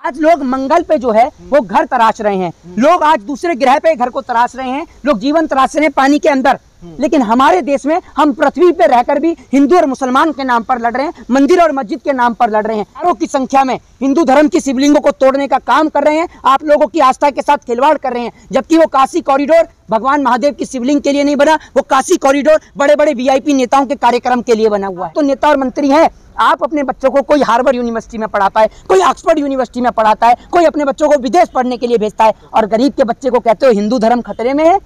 आज लोग मंगल पे जो है वो घर तराश रहे हैं, लोग आज दूसरे ग्रह पे घर को तराश रहे हैं, लोग जीवन तराश रहे हैं पानी के अंदर। लेकिन हमारे देश में हम पृथ्वी पे रहकर भी हिंदू और मुसलमान के नाम पर लड़ रहे हैं, मंदिर और मस्जिद के नाम पर लड़ रहे हैं, हजारों की संख्या में हिंदू धर्म की शिवलिंगों को तोड़ने का काम कर रहे हैं, आप लोगों की आस्था के साथ खिलवाड़ कर रहे हैं। जबकि वो काशी कॉरिडोर भगवान महादेव की शिवलिंग के लिए नहीं बना, वो काशी कॉरिडोर बड़े बड़े वीआईपी नेताओं के कार्यक्रम के लिए बना हुआ है। तो नेता और मंत्री हैं, आप अपने बच्चों को कोई हार्वर्ड यूनिवर्सिटी में पढ़ाता है, कोई ऑक्सफोर्ड यूनिवर्सिटी में पढ़ाता है, कोई अपने बच्चों को विदेश पढ़ने के लिए भेजता है, और गरीब के बच्चे को कहते हो हिंदू धर्म खतरे में है।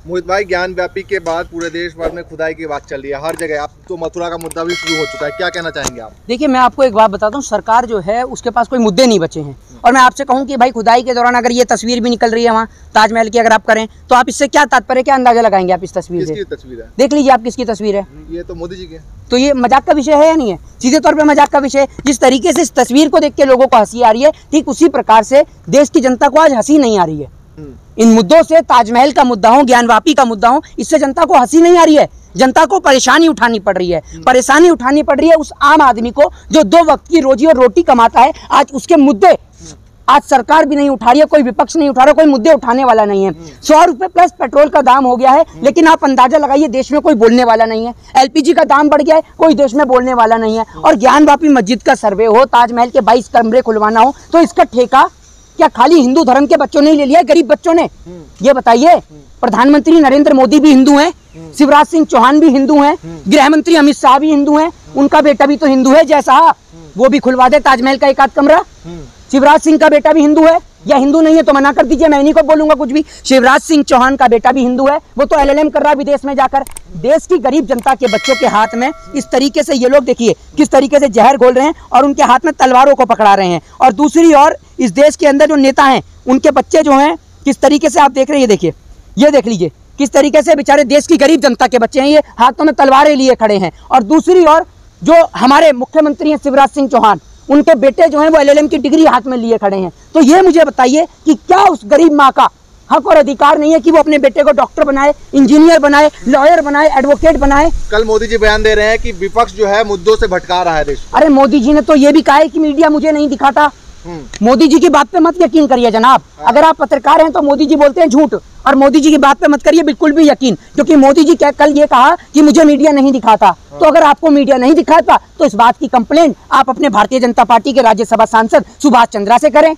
मोहित भाई, ज्ञान व्यापी के बाद पूरे देश भर में खुदाई की बात चल रही है हर जगह। आप तो मथुरा का मुद्दा भी शुरू हो चुका है, क्या कहना चाहेंगे आप? देखिए, मैं आपको एक बात बताता हूँ, सरकार जो है उसके पास कोई मुद्दे नहीं बचे हैं। और मैं आपसे कहूँ कि भाई खुदाई के दौरान अगर ये तस्वीर भी निकल रही है वहाँ ताजमहल की, अगर आप करें तो आप इससे क्या तात्पर्य, क्या अंदाजा लगाएंगे आप इस तस्वीर से? किसकी तस्वीर है? देख लीजिए आप, किसकी तस्वीर है? ये तो मोदी जी की। तो ये मजाक का विषय है या नहीं है? सीधे तौर पे मजाक का विषय है। जिस तरीके से इस तस्वीर को देख के लोगों को हंसी आ रही है, ठीक उसी प्रकार से देश की जनता को आज हंसी नहीं आ रही है। इन मुद्दों से, ताजमहल का मुद्दा हो, ज्ञानवापी का मुद्दा हो, इससे जनता को हंसी नहीं आ रही है, जनता को परेशानी उठानी पड़ रही है। परेशानी उठानी पड़ रही है उस आम आदमी को जो 2 वक्त की रोजी और रोटी कमाता है। आज उसके मुद्दे आज सरकार भी नहीं उठा रही है, कोई विपक्ष नहीं उठा रहा, कोई मुद्दे उठाने वाला नहीं है। 100 रुपए प्लस पेट्रोल का दाम हो गया है, लेकिन आप अंदाजा लगाइए देश में कोई बोलने वाला नहीं है। एलपीजी का दाम बढ़ गया है, कोई देश में बोलने वाला नहीं है। और ज्ञानवापी मस्जिद का सर्वे हो, ताजमहल के 22 कमरे खुलवाना हो, तो इसका ठेका क्या खाली हिंदू धर्म के बच्चों ने ले लिया, गरीब बच्चों ने? ये बताइए। प्रधानमंत्री नरेंद्र मोदी भी हिंदू हैं, शिवराज सिंह चौहान भी हिंदू हैं, गृह मंत्री अमित शाह भी हिंदू हैं, उनका बेटा भी तो हिंदू है जैसा, वो भी खुलवा दे ताजमहल का 1 आध कमरा। शिवराज सिंह का बेटा भी हिंदू है, या हिंदू नहीं है तो मना कर दीजिए, मैं नहीं को बोलूंगा कुछ भी। शिवराज सिंह चौहान का बेटा भी हिंदू है, वो तो LLM कर रहा है विदेश में जाकर। देश की गरीब जनता के बच्चों के हाथ में इस तरीके से ये लोग देखिए किस तरीके से जहर घोल रहे हैं और उनके हाथ में तलवारों को पकड़ा रहे हैं। और दूसरी ओर इस देश के अंदर जो नेता हैं उनके बच्चे जो हैं किस तरीके से आप देख रहे हैं, ये देखिए, ये देख लीजिए किस तरीके से बेचारे देश की गरीब जनता के बच्चे हैं, ये हाथों में तलवारें लिए खड़े हैं। और दूसरी ओर जो हमारे मुख्यमंत्री हैं शिवराज सिंह चौहान, उनके बेटे जो हैं वो LLM की डिग्री हाथ में लिए खड़े हैं। तो ये मुझे बताइए कि क्या उस गरीब माँ का हक और अधिकार नहीं है कि वो अपने बेटे को डॉक्टर बनाए, इंजीनियर बनाए, लॉयर बनाए, एडवोकेट बनाए? कल मोदी जी बयान दे रहे हैं कि विपक्ष जो है मुद्दों से भटका रहा है देश। अरे मोदी जी ने तो ये भी कहा है कि मीडिया मुझे नहीं दिखाता। मोदी जी की बात पे मत यकीन करिए जनाब। अगर आप पत्रकार हैं तो मोदी जी बोलते हैं झूठ, और मोदी जी की बात पे मत करिए बिल्कुल भी यकीन, क्योंकि मोदी जी क्या कल ये कहा कि मुझे मीडिया नहीं दिखाता। तो अगर आपको मीडिया नहीं दिखाता तो इस बात की कंप्लेंट आप अपने भारतीय जनता पार्टी के राज्यसभा सांसद सुभाष चंद्रा से करें।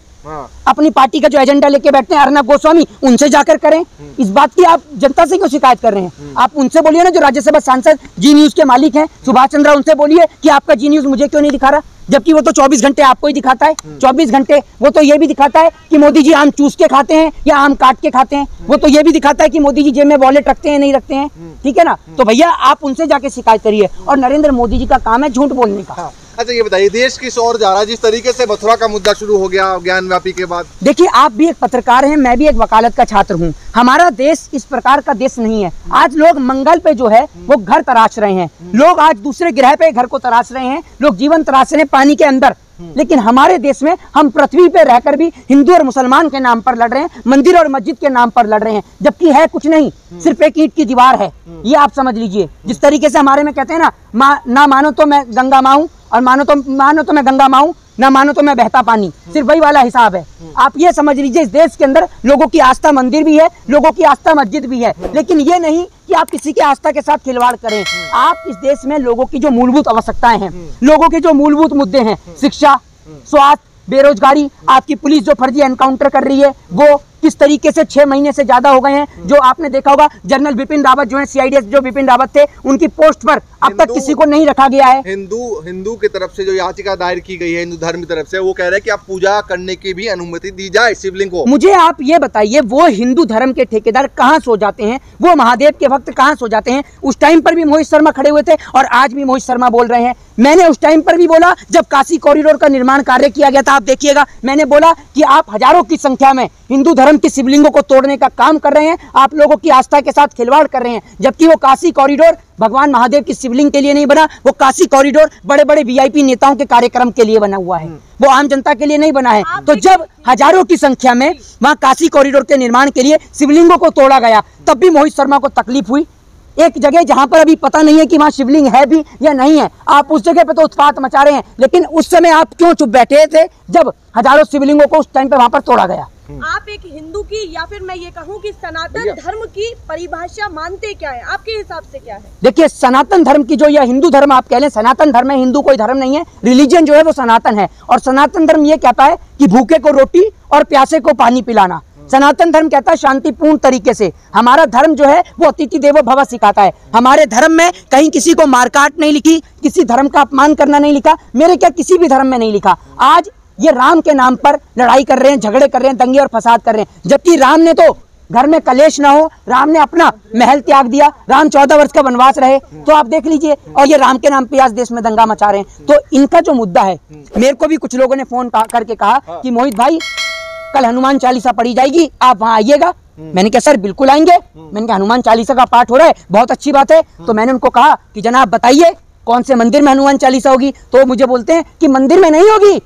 अपनी पार्टी का जो एजेंडा लेके बैठते हैं अर्नब गोस्वामी, उनसे जाकर करें। इस बात की आप जनता से क्यों शिकायत कर रहे हैं? आप उनसे बोलिए ना, जो राज्यसभा सांसद जी न्यूज के मालिक हैं सुभाष चंद्रा, उनसे बोलिए कि आपका जी न्यूज मुझे क्यों नहीं दिखा रहा, जबकि वो तो 24 घंटे आपको ही दिखाता है। 24 घंटे वो तो ये भी दिखाता है कि मोदी जी आम चूस के खाते हैं या आम काट के खाते हैं, वो तो ये भी दिखाता है कि मोदी जी जेब में वॉलेट रखते हैं नहीं रखते हैं। ठीक है ना? तो भैया आप उनसे जाके शिकायत करिए। और नरेंद्र मोदी जी का काम है झूठ बोलने का। अच्छा, ये बताइए, देश किस ओर जा रहा है जिस तरीके से मथुरा का मुद्दा शुरू हो गया ज्ञानव्यापी के बाद? देखिए, आप भी एक पत्रकार हैं, मैं भी एक वकालत का छात्र हूं। हमारा देश इस प्रकार का देश नहीं है। आज लोग मंगल पे जो है वो घर तराश रहे हैं, लोग आज दूसरे ग्रह पे घर को तराश रहे हैं, लोग जीवन तराश रहे हैं पानी के अंदर। लेकिन हमारे देश में हम पृथ्वी पे रहकर भी हिंदू और मुसलमान के नाम पर लड़ रहे हैं, मंदिर और मस्जिद के नाम पर लड़ रहे हैं, जबकि है कुछ नहीं, सिर्फ एक ईंट की दीवार है। ये आप समझ लीजिए। जिस तरीके से हमारे में कहते हैं ना मानो तो मैं गंगा माँ हूं, और मानो तो मैं गंगा माँ हूं, ना मानो तो मैं बहता पानी, सिर्फ वही वाला हिसाब है। आप ये समझ लीजिए, इस देश के अंदर लोगों की आस्था मंदिर भी है, लोगों की आस्था मस्जिद भी है, लेकिन ये नहीं कि आप किसी की आस्था के साथ खिलवाड़ करें। आप इस देश में लोगों की जो मूलभूत आवश्यकताएं हैं, लोगों के जो मूलभूत मुद्दे हैं, शिक्षा, स्वास्थ्य, बेरोजगारी, आपकी पुलिस जो फर्जी एनकाउंटर कर रही है वो किस तरीके से 6 महीने से ज्यादा हो गए हैं। जो आपने देखा होगा जनरल बिपिन रावत जो है, CIDS जो बिपिन रावत थे, उनकी पोस्ट पर अब तक किसी को नहीं रखा गया है। हिंदू की तरफ से जो याचिका दायर की गई है हिंदू धर्म की तरफ से, वो कह रहे हैं कि आप पूजा करने की भी अनुमति दी जाए शिवलिंग को। मुझे आप ये बताइए, वो हिंदू धर्म के ठेकेदार कहाँ सो जाते हैं, वो महादेव के भक्त कहाँ सो जाते हैं? उस टाइम पर भी मोहित शर्मा खड़े हुए थे और आज भी मोहित शर्मा बोल रहे हैं। मैंने उस टाइम पर भी बोला जब काशी कॉरिडोर का निर्माण कार्य किया गया था, आप देखिएगा, मैंने बोला कि आप हजारों की संख्या में हिंदू धर्म की शिवलिंगों को तोड़ने का काम कर रहे हैं, आप लोगों की आस्था के साथ खिलवाड़ कर रहे हैं। जबकि वो काशी कॉरिडोर भगवान महादेव की शिवलिंग के लिए नहीं बना, वो काशी कॉरिडोर बड़े बड़े VIP नेताओं के कार्यक्रम के लिए बना हुआ है, वो आम जनता के लिए नहीं बना है। तो जब हजारों की संख्या में वहां काशी कॉरिडोर के निर्माण के लिए शिवलिंगों को तोड़ा गया, तब भी मोहित शर्मा को तकलीफ हुई। एक जगह जहां पर अभी पता नहीं है कि वहां शिवलिंग है भी या नहीं है, आप उस जगह पे तो उत्पात मचा रहे हैं। लेकिन उस समय आप क्यों चुप बैठे थे जब हजारों शिवलिंगों को उस टाइम पे वहां पर तोड़ा गया? आप एक हिंदू की या फिर मैं ये कहूँ कि सनातन धर्म की परिभाषा मानते क्या है, आपके हिसाब से क्या है? देखिए, सनातन धर्म की जो यह हिंदू धर्म आप कह लें, सनातन धर्म है, हिंदू कोई धर्म नहीं है। रिलीजन जो है वो सनातन है, और सनातन धर्म ये कहता है कि भूखे को रोटी और प्यासे को पानी पिलाना। सनातन धर्म कहता है शांतिपूर्ण तरीके से। हमारा धर्म जो है वो अतिथि देवो भव सिखाता है। हमारे धर्म में कहीं किसी को मारकाट नहीं लिखी, किसी धर्म का अपमान करना नहीं लिखा, मेरे क्या किसी भी धर्म में नहीं लिखा। आज ये राम के नाम पर लड़ाई कर रहे हैं, झगड़े कर रहे हैं, दंगे और फसाद कर रहे हैं, जबकि राम ने तो घर में कलेश ना हो, राम ने अपना महल त्याग दिया, राम 14 वर्ष का वनवास रहे, तो आप देख लीजिए। और ये राम के नाम पे आज देश में दंगा मचा रहे हैं। तो इनका जो मुद्दा है, मेरे को भी कुछ लोगों ने फोन करके कहा कि मोहित भाई कल हनुमान चालीसा पढ़ी जाएगी, आप वहां आइएगा। मैंने कहा सर बिल्कुल आएंगे। मैंने कहा हनुमान चालीसा का पाठ हो रहा है, बहुत अच्छी बात है। तो मैंने उनको कहा कि जनाब बताइए कौन से मंदिर में हनुमान चालीसा होगी? तो मुझे बोलते हैं कि मंदिर में नहीं होगी,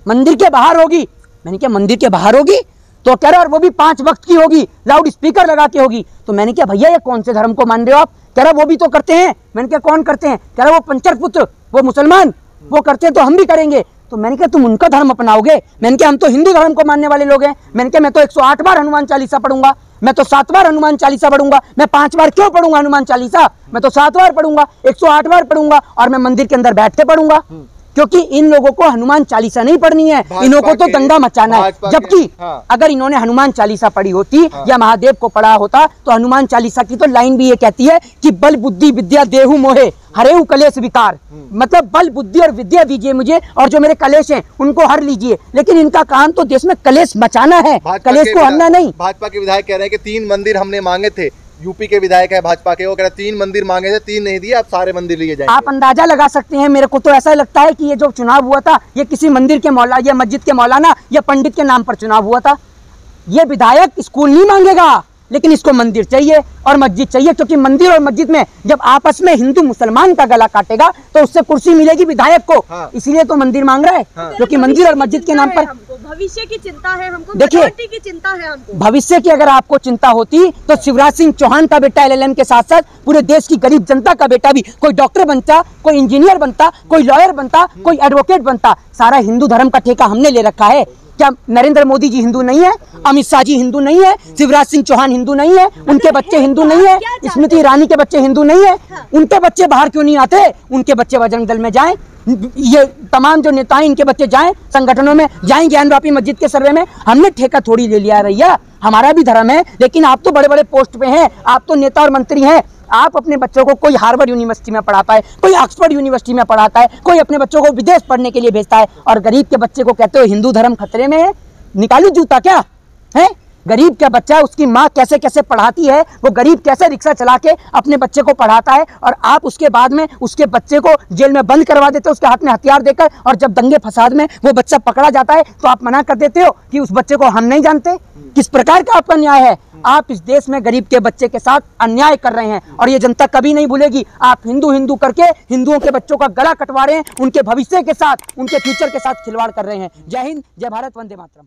मंदिर के बाहर होगी। मैंने कहा मंदिर के बाहर होगी? तो कह रहा और वो भी 5 वक्त की होगी, लाउड स्पीकर लगा के होगी। तो मैंने कहा भैया ये कौन से धर्म को मान रहे हो आप? कह रहा वो भी तो करते हैं। मैंने कहा कौन करते हैं? कह रहा वो पंचर पुत्र, वो मुसलमान, वो करते हैं तो हम भी करेंगे। तो मैंने कहा तुम उनका धर्म अपनाओगे? मैंने कहा हम तो हिंदू धर्म को मानने वाले लोग हैं। मैंने कहा मैं तो 108 बार हनुमान चालीसा पढ़ूंगा, मैं तो 7 बार हनुमान चालीसा पढ़ूंगा, मैं 5 बार क्यों पढ़ूंगा हनुमान चालीसा? मैं तो 7 बार पढ़ूंगा, 108 बार पढ़ूंगा, और मैं मंदिर के अंदर बैठ के पढ़ूंगा। क्योंकि इन लोगों को हनुमान चालीसा नहीं पढ़नी है, इन्हों को तो दंगा मचाना है। जबकि अगर इन्होंने हनुमान चालीसा पढ़ी होती या महादेव को पढ़ा होता तो हनुमान चालीसा की तो लाइन भी ये कहती है कि बल बुद्धि विद्या देहु मोहे हरेहु कलेश विकार। मतलब बल बुद्धि और विद्या दीजिए मुझे, और जो मेरे कलेश हैं उनको हर लीजिए। लेकिन इनका काम तो देश में कलेश मचाना है, कलेश को हरना नहीं। भाजपा के विधायक कह रहे हैं कि 3 मंदिर हमने मांगे थे, यूपी के विधायक है भाजपा के, वो कह रहे 3 मंदिर मांगे थे, 3 नहीं दिए, अब सारे मंदिर लिए जाएंगे। आप अंदाजा लगा सकते हैं, मेरे को तो ऐसा लगता है कि ये जो चुनाव हुआ था ये किसी मंदिर के मौला या मस्जिद के मौलाना या पंडित के नाम पर चुनाव हुआ था। ये विधायक स्कूल नहीं मांगेगा, लेकिन इसको मंदिर चाहिए और मस्जिद चाहिए, क्योंकि मंदिर और मस्जिद में जब आपस में हिंदू मुसलमान का गला काटेगा तो उससे कुर्सी मिलेगी विधायक को। इसीलिए तो मंदिर मांग रहा है, क्योंकि मंदिर और मस्जिद के नाम पर भविष्य की चिंता है हमको, देखिए की चिंता है हमको। भविष्य की अगर आपको चिंता होती तो शिवराज सिंह चौहान का बेटा LLM के साथ साथ पूरे देश की गरीब जनता का बेटा भी कोई डॉक्टर बनता, कोई इंजीनियर बनता, कोई लॉयर बनता, कोई एडवोकेट बनता। सारा हिंदू धर्म का ठेका हमने ले रखा है। क्या नरेंद्र मोदी जी हिंदू नहीं है? अमित शाह जी हिंदू नहीं है? शिवराज सिंह चौहान हिंदू नहीं है? उनके बच्चे हिंदू नहीं है? स्मृति ईरानी के बच्चे हिंदू नहीं है? उनके बच्चे बाहर क्यों नहीं आते? उनके बच्चे बजरंग दल में जाएं, ये तमाम जो नेता हैं इनके बच्चे जाएं संगठनों में, जाएं ज्ञानवापी मस्जिद के सर्वे में। हमने ठेका थोड़ी ले लिया रैया, हमारा भी धर्म है। लेकिन आप तो बड़े बड़े पोस्ट पे हैं, आप तो नेता और मंत्री हैं। आप अपने बच्चों को कोई हार्वर्ड यूनिवर्सिटी में पढ़ाता है, कोई ऑक्सफोर्ड यूनिवर्सिटी में पढ़ाता है, कोई अपने बच्चों को विदेश पढ़ने के लिए भेजता है, और गरीब के बच्चे को कहते हो हिंदू धर्म खतरे में है। निकालू जूता क्या है? गरीब का बच्चा, उसकी माँ कैसे कैसे पढ़ाती है, वो गरीब कैसे रिक्शा चला के अपने बच्चे को पढ़ाता है, और आप उसके बाद में उसके बच्चे को जेल में बंद करवा देते हो उसके हाथ में हथियार देकर। और जब दंगे फसाद में वो बच्चा पकड़ा जाता है तो आप मना कर देते हो कि उस बच्चे को हम नहीं जानते। किस प्रकार का आपका न्याय है? आप इस देश में गरीब के बच्चे के साथ अन्याय कर रहे हैं, और ये जनता कभी नहीं भूलेगी। आप हिंदू हिंदू करके हिंदुओं के बच्चों का गला कटवा रहे हैं, उनके भविष्य के साथ, उनके फ्यूचर के साथ खिलवाड़ कर रहे हैं। जय हिंद, जय भारत, वंदे मातरम।